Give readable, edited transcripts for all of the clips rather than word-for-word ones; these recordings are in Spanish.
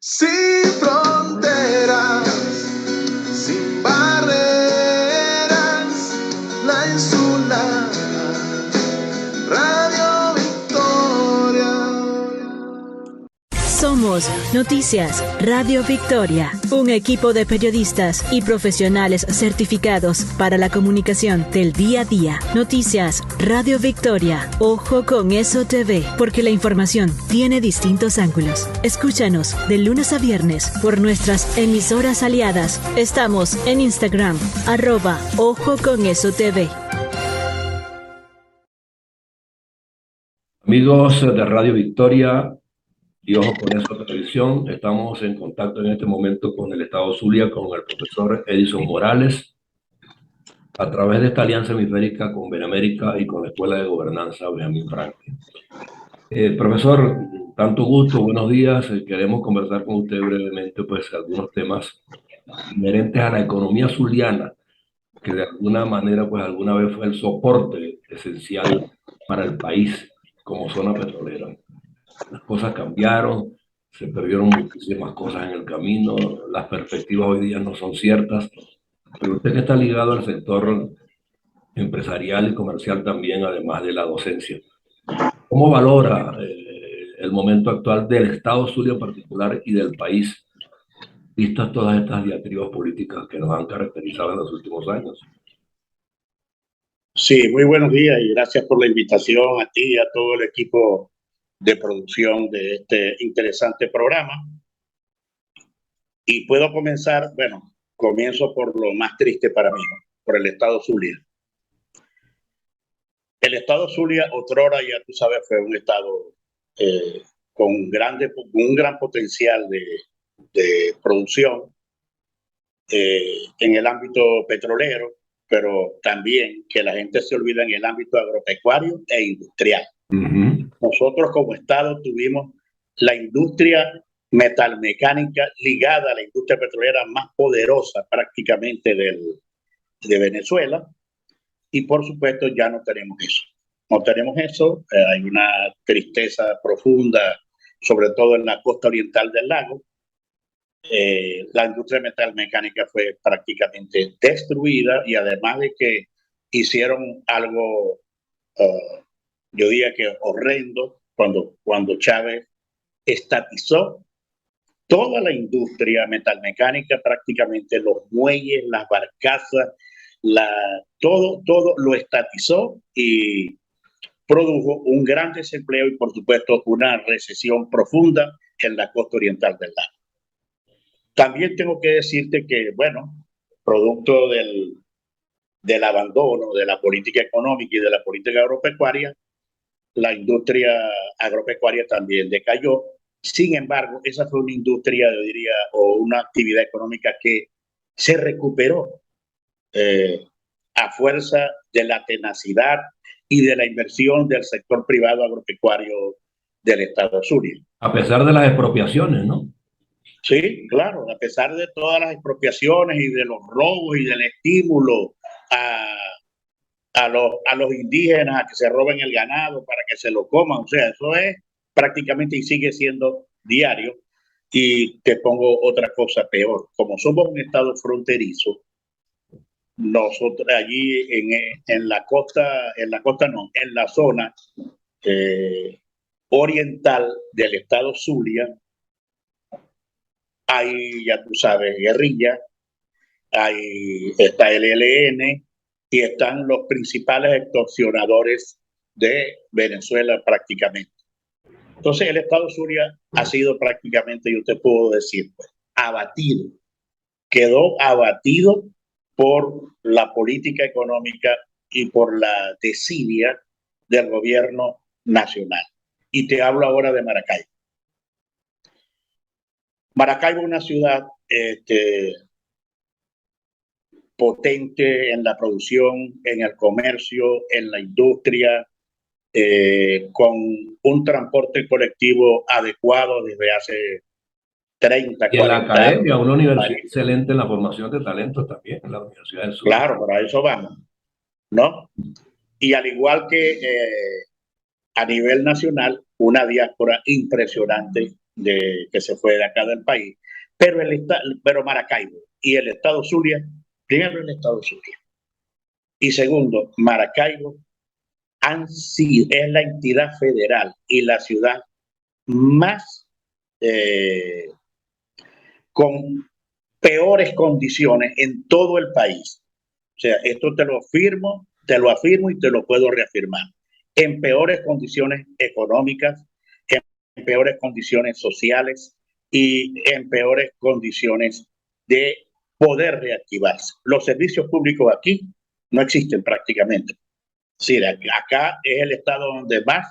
Sin fronteras, sin barreras, la insular, Radio Victoria. Somos Noticias Radio Victoria, un equipo de periodistas y profesionales certificados para la comunicación del día a día. Noticias Radio Victoria, ojo con eso TV, porque la información tiene distintos ángulos. Escúchanos de lunes a viernes por nuestras emisoras aliadas. Estamos en Instagram, @ojo con eso TV. Amigos de Radio Victoria y Ojo con Eso Televisión, estamos en contacto en este momento con el Estado Zulia, con el profesor Edison Morales, a través de esta alianza hemisférica con Benemérita y con la Escuela de Gobernanza Benjamín Franklin. Profesor, tanto gusto, buenos días. Queremos conversar con usted brevemente pues algunos temas inherentes a la economía zuliana, que de alguna manera pues alguna vez fue el soporte esencial para el país como zona petrolera. Las cosas cambiaron, se perdieron muchísimas cosas en el camino, las perspectivas hoy día no son ciertas, pero usted que está ligado al sector empresarial y comercial también, además de la docencia, ¿cómo valora el momento actual del Estado Zulia en particular y del país, vistas todas estas diatribas políticas que nos han caracterizado en los últimos años? Sí, muy buenos días y gracias por la invitación a ti y a todo el equipo de producción de este interesante programa. Y puedo comenzar, comienzo por lo más triste para mí, ¿no? Por el Estado Zulia. El Estado Zulia, otrora, ya tú sabes, fue un estado con un gran potencial de producción en el ámbito petrolero, pero también que la gente se olvida en el ámbito agropecuario e industrial. Nosotros como Estado tuvimos la industria metalmecánica ligada a la industria petrolera más poderosa prácticamente de Venezuela, y por supuesto ya no tenemos eso. No tenemos eso, hay una tristeza profunda, sobre todo en la costa oriental del lago. La industria metalmecánica fue prácticamente destruida, y además de que hicieron algo, yo diría que horrendo, cuando Chávez estatizó toda la industria metalmecánica, prácticamente los muelles, las barcazas, todo lo estatizó y produjo un gran desempleo y, por supuesto, una recesión profunda en la costa oriental del lago. También tengo que decirte que, producto del abandono de la política económica y de la política agropecuaria, la industria agropecuaria también decayó. Sin embargo, esa fue una industria, yo diría, o una actividad económica que se recuperó a fuerza de la tenacidad y de la inversión del sector privado agropecuario del Estado Zulia. A pesar de las expropiaciones, ¿no? Sí, claro, a pesar de todas las expropiaciones y de los robos y del estímulo a los indígenas a que se roben el ganado para que se lo coman. O sea, eso es prácticamente y sigue siendo diario. Y te pongo otra cosa peor. Como somos un estado fronterizo, nosotros allí en la zona oriental del estado Zulia, hay, ya tú sabes, guerrilla, está el ELN y están los principales extorsionadores de Venezuela prácticamente. Entonces el estado Zulia ha sido prácticamente, yo te puedo decir, abatido. Quedó abatido por la política económica y por la desidia del gobierno nacional. Y te hablo ahora de Maracaibo. Maracaibo es una ciudad potente en la producción, en el comercio, en la industria, con un transporte colectivo adecuado desde hace 30, 40 años. Y en la academia, una universidad excelente en la formación de talentos también, en la Universidad del Sur. Claro, para eso vamos, ¿no? Y al igual que a nivel nacional, una diáspora impresionante que se fue de acá del país, pero Maracaibo y el estado Zulia, primero el estado Zulia y segundo, Maracaibo es la entidad federal y la ciudad más con peores condiciones en todo el país. O sea, esto te lo afirmo y te lo puedo reafirmar. En peores condiciones económicas, en peores condiciones sociales y en peores condiciones de poder reactivarse. Los servicios públicos aquí no existen prácticamente. Sí, acá es el estado donde más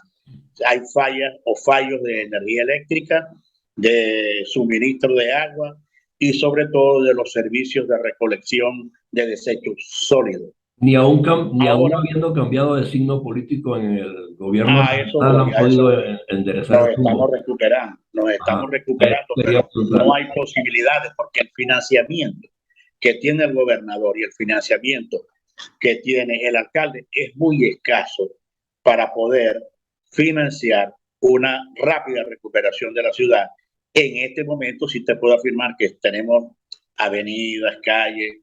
hay fallas o fallos de energía eléctrica, de suministro de agua y sobre todo de los servicios de recolección de desechos sólidos. Ni aún habiendo cambiado de signo político en el gobierno nacional han podido enderezar el rumbo. Nos estamos recuperando, pero no hay posibilidades porque el financiamiento que tiene el gobernador y el financiamiento que tiene el alcalde es muy escaso para poder financiar una rápida recuperación de la ciudad. En este momento sí te puedo afirmar que tenemos avenidas, calles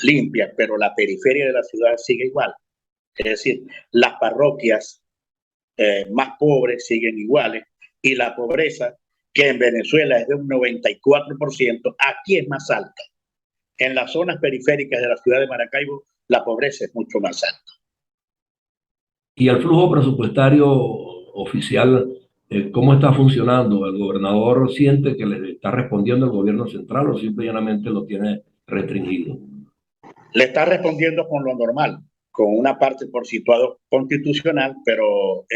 limpias, pero la periferia de la ciudad sigue igual. Es decir, las parroquias más pobres siguen iguales y la pobreza, que en Venezuela es de un 94%, aquí es más alta. En las zonas periféricas de la ciudad de Maracaibo, la pobreza es mucho más alta. ¿Y el flujo presupuestario oficial, cómo está funcionando? ¿El gobernador siente que le está respondiendo el gobierno central o simple y llanamente lo tiene restringido? Le está respondiendo con lo normal, con una parte por situado constitucional, pero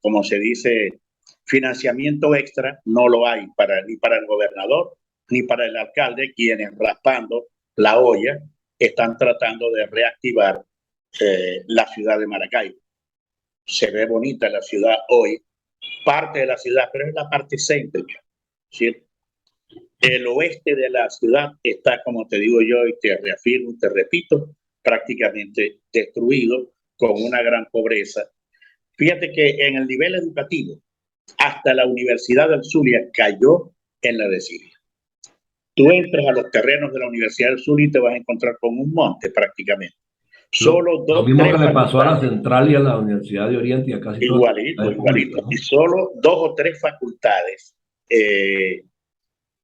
como se dice, financiamiento extra no lo hay ni para el gobernador ni para el alcalde, quienes raspando la olla están tratando de reactivar la ciudad de Maracaibo. Se ve bonita la ciudad hoy, parte de la ciudad, pero es la parte céntrica, ¿sí? El oeste de la ciudad está, como te digo yo, y te reafirmo, te repito, prácticamente destruido, con una gran pobreza. Fíjate que en el nivel educativo, hasta la Universidad del Zulia cayó en la desidia. Tú entras a los terrenos de la Universidad del Zulia y te vas a encontrar con un monte prácticamente. Solo lo mismo que le pasó a la Central y a la Universidad de Oriente y a casi todas. Igualito. Y solo 2 o 3 facultades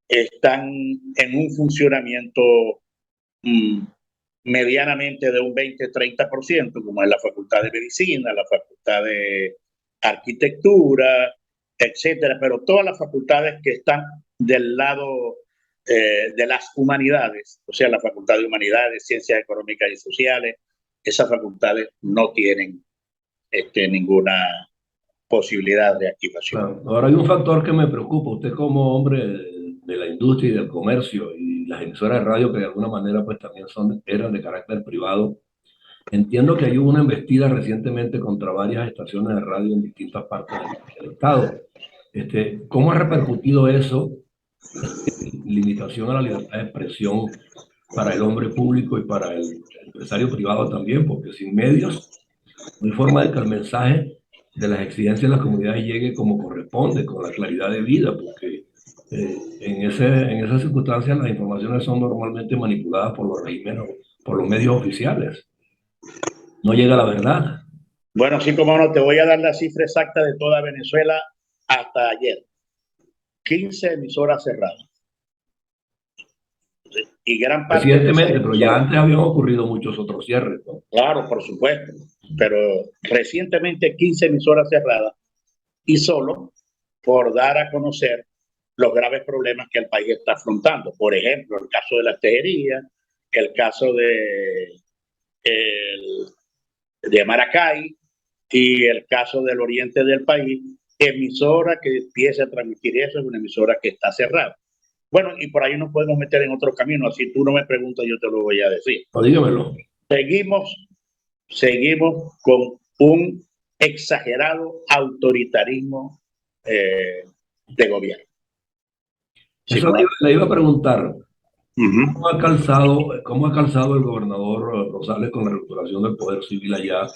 están en un funcionamiento medianamente de un 20-30%, como es la Facultad de Medicina, la Facultad de Arquitectura, etcétera, pero todas las facultades que están del lado de las humanidades, o sea, la Facultad de Humanidades, Ciencias Económicas y Sociales, esas facultades no tienen ninguna posibilidad de activación. Claro. Ahora hay un factor que me preocupa. Usted como hombre de la industria y del comercio y las emisoras de radio que de alguna manera pues también eran de carácter privado, entiendo que hay una embestida recientemente contra varias estaciones de radio en distintas partes del estado. ¿Cómo ha repercutido eso? Limitación a la libertad de expresión para el hombre público y para el empresario privado también, porque sin medios no hay forma de que el mensaje de las exigencias de las comunidades llegue como corresponde, con la claridad de vida, porque en esas circunstancias las informaciones son normalmente manipuladas por los regímenes, por los medios oficiales. No llega la verdad. Bueno, sí, como no, te voy a dar la cifra exacta de toda Venezuela hasta ayer. 15 emisoras cerradas. Y gran parte recientemente, pero ya antes habían ocurrido muchos otros cierres, ¿no? Claro, por supuesto, pero recientemente 15 emisoras cerradas y solo por dar a conocer los graves problemas que el país está afrontando. Por ejemplo, el caso de la tejería, el caso de Maracay y el caso del oriente del país. Emisora que empiece a transmitir eso es una emisora que está cerrada. Bueno, y por ahí nos podemos meter en otro camino. Así tú no me preguntas, yo te lo voy a decir. Dígamelo. Seguimos con un exagerado autoritarismo de gobierno. Eso le iba a preguntar. ¿Cómo ha calzado el gobernador Rosales con la recuperación del poder civil allá,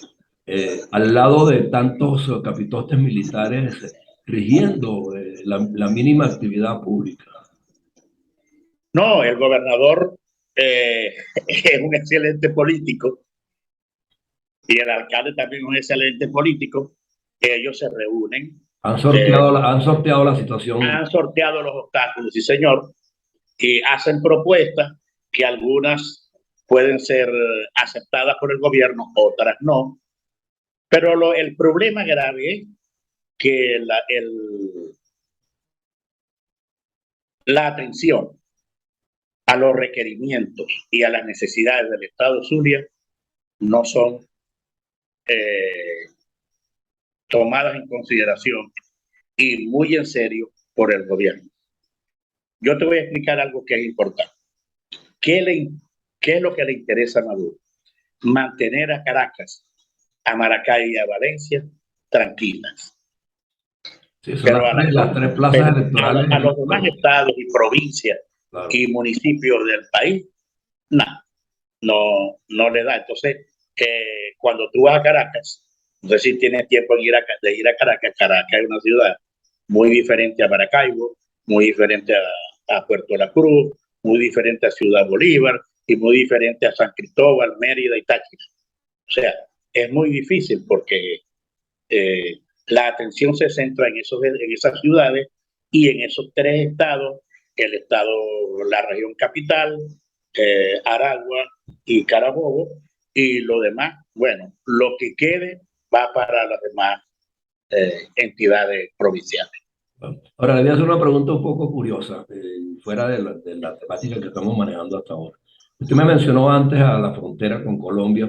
al lado de tantos capitostes militares rigiendo la mínima actividad pública. No, el gobernador es un excelente político y el alcalde también es un excelente político. Ellos se reúnen. Han sorteado la situación. Han sorteado los obstáculos, sí señor, y hacen propuestas que algunas pueden ser aceptadas por el gobierno, otras no. Pero el problema grave es que la atención a los requerimientos y a las necesidades del Estado Zulia no son tomadas en consideración y muy en serio por el gobierno. Yo te voy a explicar algo que es importante. ¿Qué es lo que le interesa a Maduro? Mantener a Caracas, a Maracay y a Valencia tranquilas. Sí, pero las tres plazas electorales. A los demás estados y provincias, claro, y municipios del país, no le da. Entonces, cuando tú vas a Caracas, no sé si tienes tiempo de ir a Caracas. Caracas es una ciudad muy diferente a Maracaibo, muy diferente a Puerto La Cruz, muy diferente a Ciudad Bolívar y muy diferente a San Cristóbal, Mérida y Táchira. O sea, es muy difícil porque la atención se centra en esas ciudades y en esos tres estados, la región capital, Aragua y Carabobo, y lo demás, bueno, lo que quede va para las demás entidades provinciales. Ahora, le voy a hacer una pregunta un poco curiosa, fuera de la temática que estamos manejando hasta ahora. Usted me mencionó antes a la frontera con Colombia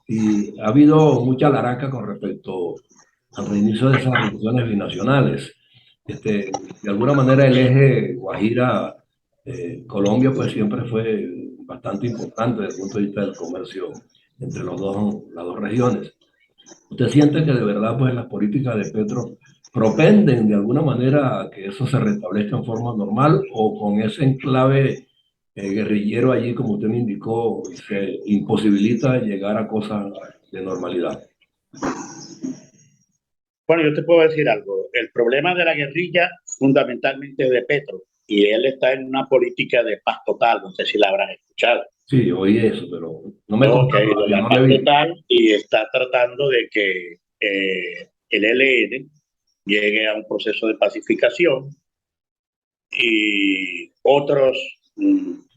y ha habido mucha laraca con respecto al reinicio de esas relaciones binacionales. De alguna manera el eje Guajira-Colombia pues siempre fue bastante importante desde el punto de vista del comercio entre las dos regiones. ¿Usted siente que de verdad pues las políticas de Petro propenden de alguna manera a que eso se restablezca en forma normal, o con ese enclave guerrillero allí, como usted me indicó, se imposibilita llegar a cosas de normalidad? Bueno, yo te puedo decir algo. El problema de la guerrilla fundamentalmente es de Petro, y él está en una política de paz total. No sé si la habrás escuchado. Sí, oí eso, pero no me de la paz total, y está tratando de que el ELN llegue a un proceso de pacificación, y otros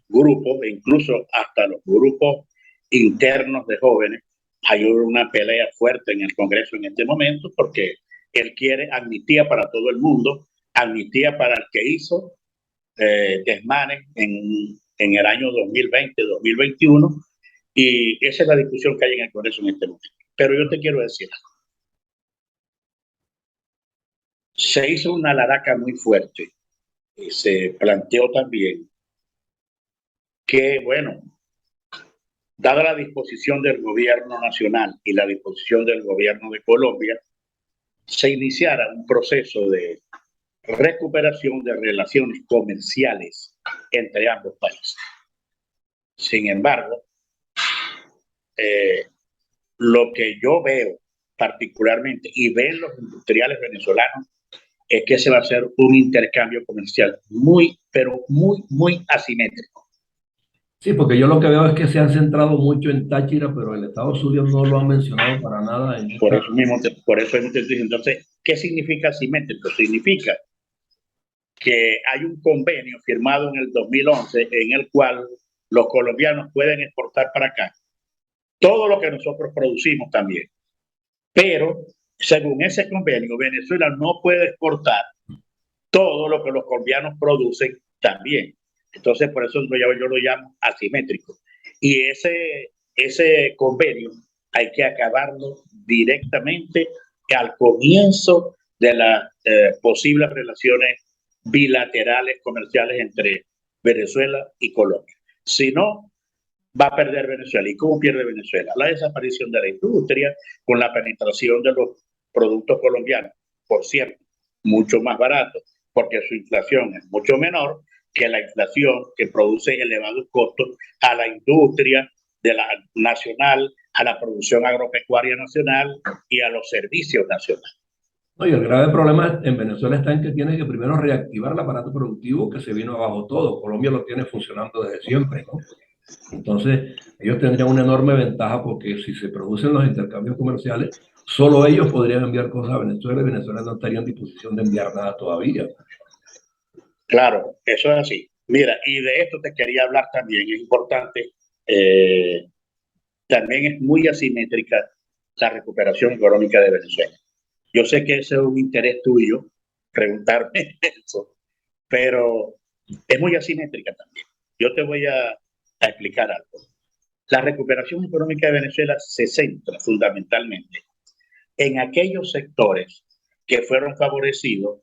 grupos, e incluso hasta los grupos internos de jóvenes. Hay una pelea fuerte en el Congreso en este momento porque él quiere amnistía para todo el mundo, amnistía para el que hizo desmanes en el año 2020, 2021, y esa es la discusión que hay en el Congreso en este momento. Pero yo te quiero decir algo. Se hizo una laraca muy fuerte y se planteó también que, bueno, dada la disposición del gobierno nacional y la disposición del gobierno de Colombia, se iniciara un proceso de recuperación de relaciones comerciales entre ambos países. Sin embargo, lo que yo veo particularmente y ven los industriales venezolanos es que se va a hacer un intercambio comercial muy, pero muy, muy asimétrico. Sí, porque yo lo que veo es que se han centrado mucho en Táchira, pero el Estado Zulia no lo ha mencionado para nada. Por eso mismo te estoy diciendo. Entonces, ¿qué significa asimétrico? Significa que hay un convenio firmado en el 2011 en el cual los colombianos pueden exportar para acá todo lo que nosotros producimos también. Pero, según ese convenio, Venezuela no puede exportar todo lo que los colombianos producen también. Entonces, por eso yo lo llamo asimétrico. Y ese convenio hay que acabarlo directamente al comienzo de las posibles relaciones bilaterales comerciales entre Venezuela y Colombia. Si no, va a perder Venezuela. ¿Y cómo pierde Venezuela? La desaparición de la industria, con la penetración de los productos colombianos, por cierto, mucho más baratos, porque su inflación es mucho menor que la inflación que produce elevados costos a la industria de la nacional, a la producción agropecuaria nacional y a los servicios nacionales. No, y el grave problema en Venezuela está en que tiene que primero reactivar el aparato productivo que se vino abajo todo. Colombia lo tiene funcionando desde siempre, ¿no? Entonces, ellos tendrían una enorme ventaja porque si se producen los intercambios comerciales, solo ellos podrían enviar cosas a Venezuela y Venezuela no estaría en disposición de enviar nada todavía. Claro, eso es así. Mira, y de esto te quería hablar también, es importante, eh, también es muy asimétrica la recuperación económica de Venezuela. Yo sé que ese es un interés tuyo, preguntarme eso, pero es muy asimétrica también. Yo te voy a explicar algo. La recuperación económica de Venezuela se centra fundamentalmente en aquellos sectores que fueron favorecidos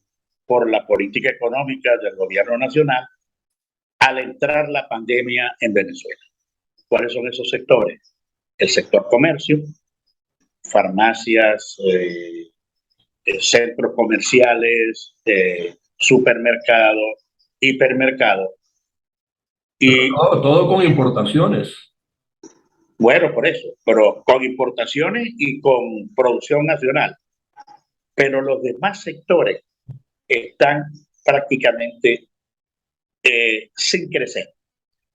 por la política económica del gobierno nacional al entrar la pandemia en Venezuela. ¿Cuáles son esos sectores? El sector comercio, farmacias, centros comerciales, supermercados, hipermercados. Pero Y todo con importaciones. bueno, por eso, pero con importaciones y con producción nacional. Pero los demás sectores están prácticamente sin crecer.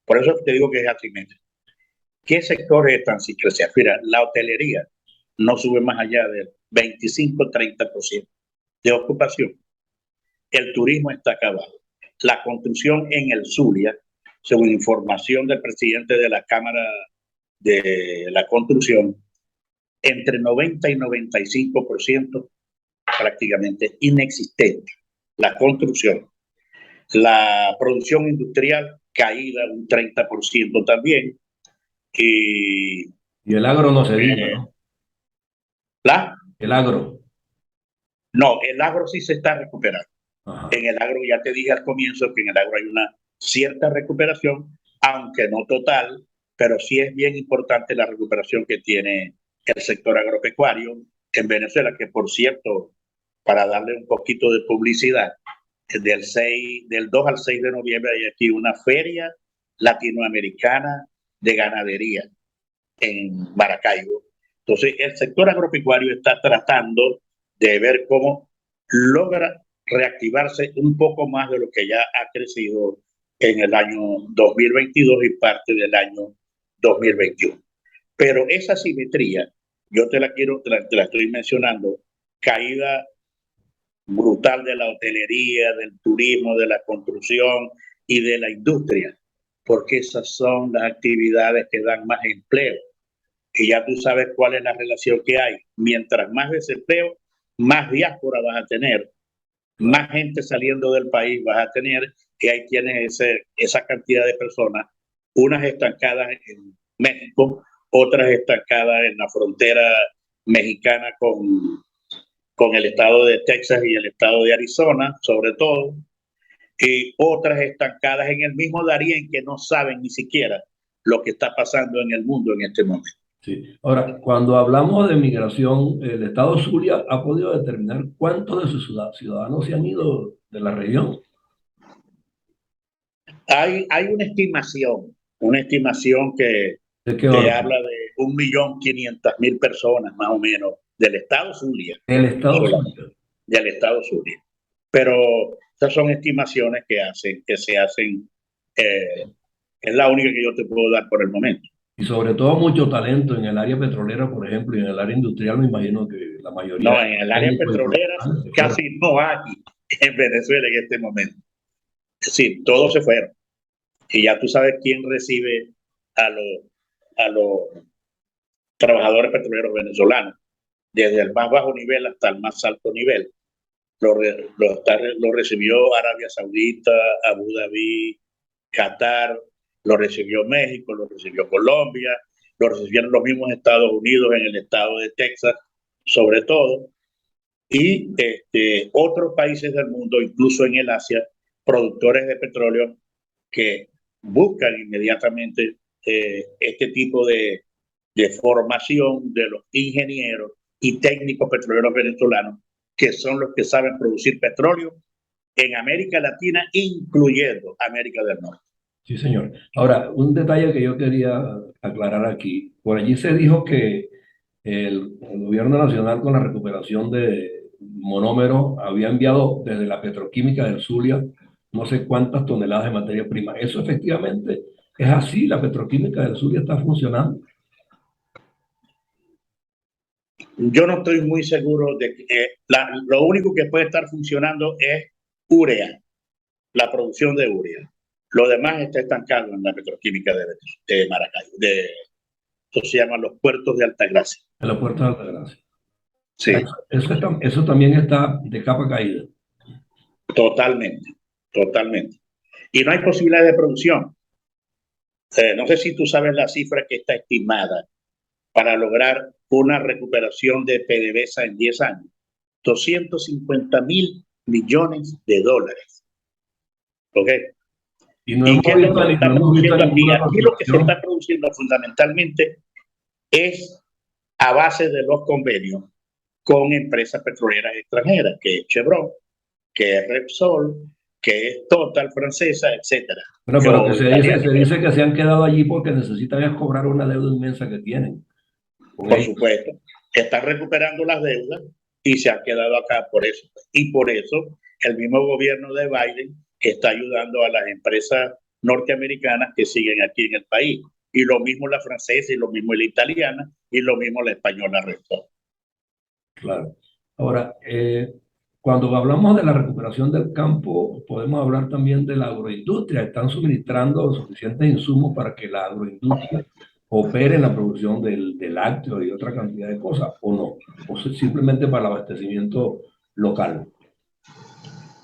Por eso te digo que es asimétrico. ¿Qué sectores están sin crecer? Mira, la hotelería no sube más allá del 25-30% de ocupación. El turismo está acabado. La construcción en el Zulia, según información del presidente de la Cámara de la Construcción, entre 90 y 95% prácticamente inexistente. La construcción. La producción industrial caída un 30% también. Y Y el agro no se diga, ¿no? la, El agro. no, el agro sí se está recuperando. Ajá. En el agro, ya te dije al comienzo que en el agro hay una cierta recuperación, aunque no total, pero sí es bien importante la recuperación que tiene el sector agropecuario en Venezuela, que por cierto, para darle un poquito de publicidad, del 2 al 6 de noviembre hay aquí una feria latinoamericana de ganadería en Maracaibo. Entonces, el sector agropecuario está tratando de ver cómo logra reactivarse un poco más de lo que ya ha crecido en el año 2022 y parte del año 2021. Pero esa simetría, yo te la estoy mencionando, caída brutal de la hotelería, del turismo, de la construcción y de la industria, porque esas son las actividades que dan más empleo. Y ya tú sabes cuál es la relación que hay. Mientras más desempleo, más diáspora vas a tener, más gente saliendo del país vas a tener, y ahí tienes esa cantidad de personas, unas estancadas en México, otras estancadas en la frontera mexicana con el estado de Texas y el estado de Arizona, sobre todo, y otras estancadas en el mismo Darién que no saben ni siquiera lo que está pasando en el mundo en este momento. Sí. Ahora, cuando hablamos de migración, el Estado Zulia ha podido determinar cuántos de sus ciudadanos se han ido de la región. Hay una estimación que ¿De qué te orden? habla de 1.500.000 personas más o menos del estado Zulia, El Estado solamente, Zulia. del estado Zulia. Pero esas son estimaciones que se hacen, es la única que yo te puedo dar por el momento. Y sobre todo mucho talento en el área petrolera, por ejemplo, y en el área industrial, me imagino que la mayoría No, de en el área técnicos y petrolera profesionales se fueron. casi no hay en Venezuela en este momento. Sí, todos se fueron. Y ya tú sabes quién recibe a los trabajadores petroleros venezolanos, desde el más bajo nivel hasta el más alto nivel. Lo recibió Arabia Saudita, Abu Dhabi, Qatar, lo recibió México, lo recibió Colombia, lo recibieron los mismos Estados Unidos en el estado de Texas, sobre todo, y otros países del mundo, incluso en el Asia, productores de petróleo que buscan inmediatamente este tipo de formación de los ingenieros y técnicos petroleros venezolanos, que son los que saben producir petróleo en América Latina, incluyendo América del Norte. Sí, señor. Ahora, un detalle que yo quería aclarar aquí. Por allí se dijo que el gobierno nacional con la recuperación monómero había enviado desde la petroquímica del Zulia no sé cuántas toneladas de materia prima. Eso efectivamente es así, la petroquímica del Zulia está funcionando. Yo no estoy muy seguro de que lo único que puede estar funcionando es urea, la producción de urea. Lo demás está estancado en la petroquímica de Maracaibo, eso se llaman los puertos de Altagracia. En la Puerta de Altagracia. Sí, Eso también está de capa caída. totalmente, totalmente. Y no hay posibilidad de producción. No sé si tú sabes la cifra que está estimada para lograr una recuperación de PDVSA en 10 años. 250.000 millones de dólares. ¿Ok? Y no ¿Y hemos qué es lo visto, que se está no hemos visto produciendo aquí? ninguna Aquí lo que se resolución. está produciendo fundamentalmente es a base de los convenios con empresas petroleras extranjeras, que es Chevron, que es Repsol, que es Total francesa, etcétera. Bueno, pero que Italiana, se dice que se han quedado allí porque necesitan es cobrar una deuda inmensa que tienen con por ellos. supuesto, están recuperando las deudas y se han quedado acá por eso. Y por eso el mismo gobierno de Biden está ayudando a las empresas norteamericanas que siguen aquí en el país. Y lo mismo la francesa, y lo mismo la italiana, y lo mismo la española Repsol. Claro. Ahora, cuando hablamos de la recuperación del campo, podemos hablar también de la agroindustria. ¿Están suministrando suficientes insumos para que la agroindustria opere en la producción del lácteo y otra cantidad de cosas, o no? ¿O simplemente para el abastecimiento local?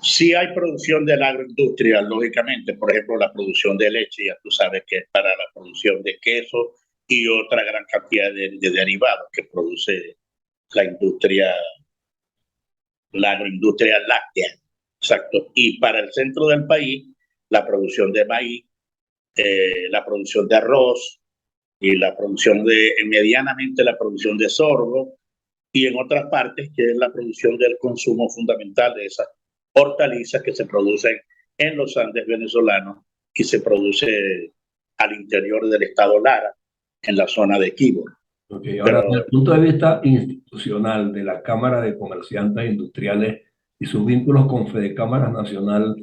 Sí hay producción de la agroindustria, lógicamente, por ejemplo, la producción de leche, ya tú sabes que es para la producción de queso y otra gran cantidad de derivados que produce la industria, la agroindustria láctea. Exacto. Y para el centro del país, la producción de maíz, la producción de arroz y la producción medianamente la producción de sorgo, y en otras partes, que es la producción del consumo fundamental de esas hortalizas que se producen en los Andes venezolanos y se produce al interior del estado Lara, en la zona de Quibor. Okay. Ahora, Pero desde el punto de vista institucional de la Cámara de Comerciantes Industriales y sus vínculos con Fedecámaras Nacional,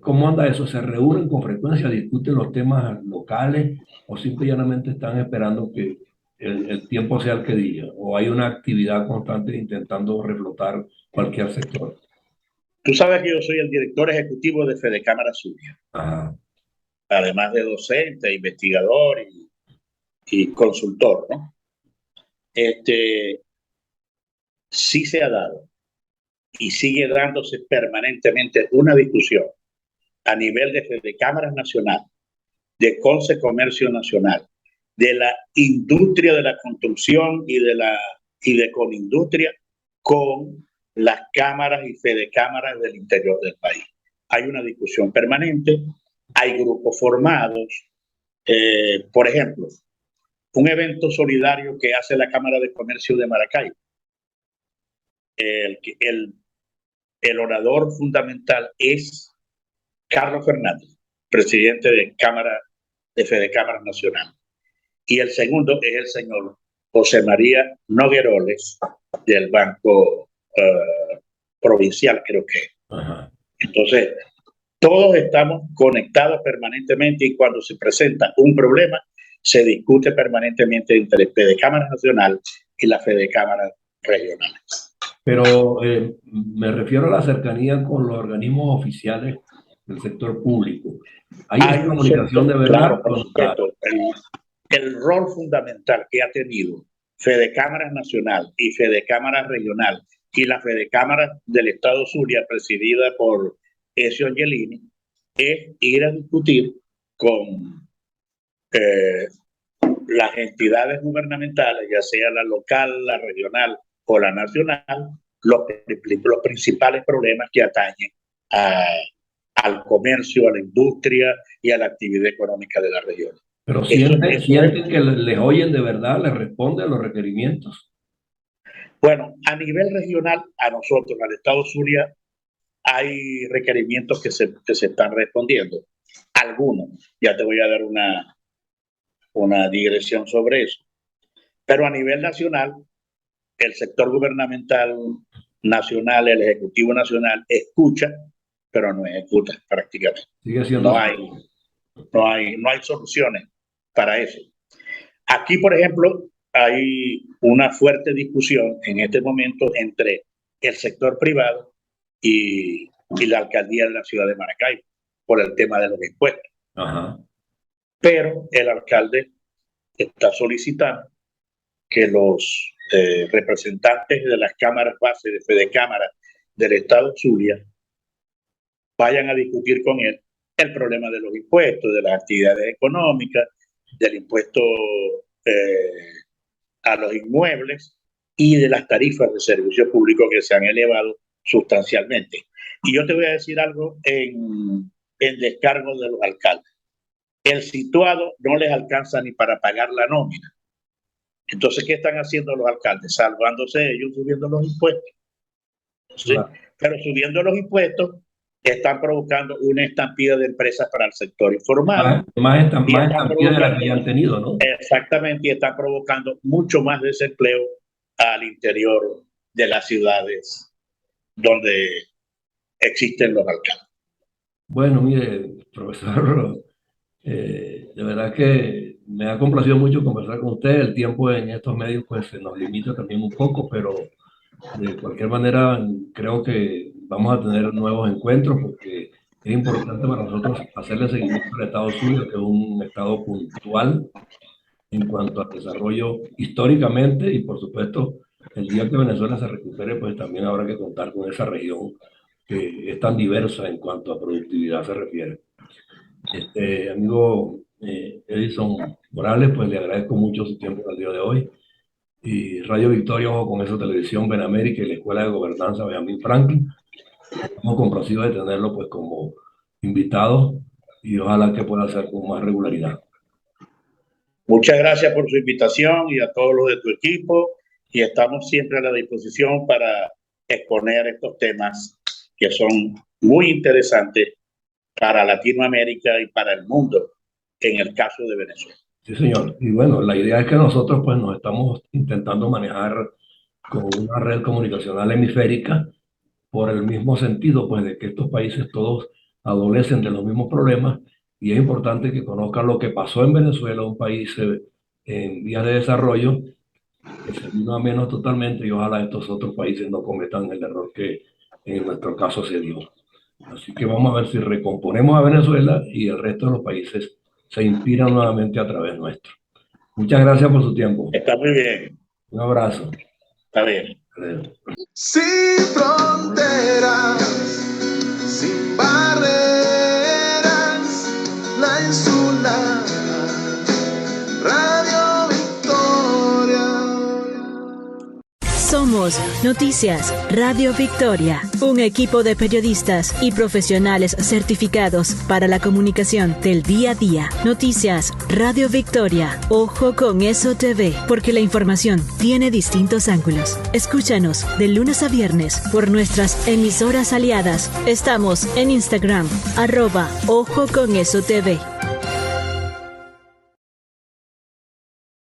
¿cómo anda eso? ¿Se reúnen con frecuencia, discuten los temas locales o simple y llanamente están esperando que el tiempo sea el que diga? ¿O hay una actividad constante intentando reflotar cualquier sector? tú sabes que yo soy el director ejecutivo de Fedecámara Zulia, Ajá. además de docente, investigador y consultor, ¿no? Sí se ha dado y sigue dándose permanentemente una discusión a nivel de cámaras nacional, de Conce Comercio Nacional, de la industria de la construcción y de Conindustria con las cámaras y fedecámaras del interior del país. Hay una discusión permanente, hay grupos formados. Por ejemplo, un evento solidario que hace la Cámara de Comercio de Maracaibo. El orador fundamental es Carlos Fernández, presidente de Fedecámaras Nacional. Y el segundo es el señor José María Nogueroles, del Banco Provincial, creo que. Ajá. Entonces, todos estamos conectados permanentemente y cuando se presenta un problema, se discute permanentemente entre Fedecámaras Nacional y las Fedecámaras regionales. Pero me refiero a la cercanía con los organismos oficiales del sector público. Hay esa Hay un comunicación de sector, verdad. claro, por supuesto, el rol fundamental que ha tenido Fedecámaras Nacional y Fedecámaras Regional y la Fedecámara del Estado Zulia, presidida por Ezio Angelini, es ir a discutir con las entidades gubernamentales, ya sea la local, la regional o la nacional, los principales problemas que atañen al comercio, a la industria y a la actividad económica de la región. Pero Eso sienten que les oyen de verdad, les responden los requerimientos. bueno, a nivel regional, a nosotros, al Estado Zulia, hay requerimientos que se están respondiendo. Algunos, ya te voy a dar una digresión sobre eso. Pero a nivel nacional, el sector gubernamental nacional, el Ejecutivo Nacional, escucha, pero no ejecuta prácticamente. Sigue siendo no hay soluciones para eso. Aquí, por ejemplo, hay una fuerte discusión en este momento entre el sector privado y la alcaldía de la ciudad de Maracaibo por el tema de los impuestos. Ajá. Pero el alcalde está solicitando que los representantes de las cámaras base de Fedecámara del Estado Zulia vayan a discutir con él el problema de los impuestos, de las actividades económicas, del impuesto a los inmuebles y de las tarifas de servicio público que se han elevado sustancialmente. Y yo te voy a decir algo en descargo de los alcaldes. El situado no les alcanza ni para pagar la nómina. Entonces, ¿qué están haciendo los alcaldes? Salvándose ellos subiendo los impuestos. ¿Sí? Claro. Pero subiendo los impuestos están provocando una estampida de empresas para el sector informal. Más estampida de la que ya han tenido, ¿no? Exactamente, y están provocando mucho más desempleo al interior de las ciudades donde existen los alcaldes. Bueno, mire, profesor, de verdad que me ha complacido mucho conversar con usted. El tiempo en estos medios pues se nos limita también un poco, pero de cualquier manera creo que vamos a tener nuevos encuentros porque es importante para nosotros hacerle seguimiento al Estado Zulia, que es un estado puntual en cuanto al desarrollo históricamente, y por supuesto el día que Venezuela se recupere pues también habrá que contar con esa región que es tan diversa en cuanto a productividad se refiere. Amigo Edison Morales, pues le agradezco mucho su tiempo el día de hoy. Y Radio Victoria, Ojo con Eso, Televisión, Benamérica y la Escuela de Gobernanza Benjamín Franklin. Estamos complacidos de tenerlo pues como invitado y ojalá que pueda hacer con más regularidad. Muchas gracias por su invitación y a todos los de tu equipo, y estamos siempre a la disposición para exponer estos temas que son muy interesantes para Latinoamérica y para el mundo, en el caso de Venezuela. Sí, señor. Y bueno, la idea es que nosotros pues nos estamos intentando manejar con una red comunicacional hemisférica por el mismo sentido, pues de que estos países todos adolecen de los mismos problemas y es importante que conozcan lo que pasó en Venezuela, un país en vías de desarrollo, que se vino a menos totalmente, y ojalá estos otros países no cometan el error que en nuestro caso se dio. Así que vamos a ver si recomponemos a Venezuela y el resto de los países se inspiran nuevamente a través nuestro. Muchas gracias por su tiempo. Está muy bien. Un abrazo. Está bien. Sin fronteras, sin barreras, la insular, Radio Victoria. Somos Noticias Radio Victoria, un equipo de periodistas y profesionales certificados para la comunicación del día a día. Noticias Radio Victoria, Ojo con Eso TV, porque la información tiene distintos ángulos. Escúchanos de lunes a viernes por nuestras emisoras aliadas. Estamos en Instagram, @Ojo con Eso TV.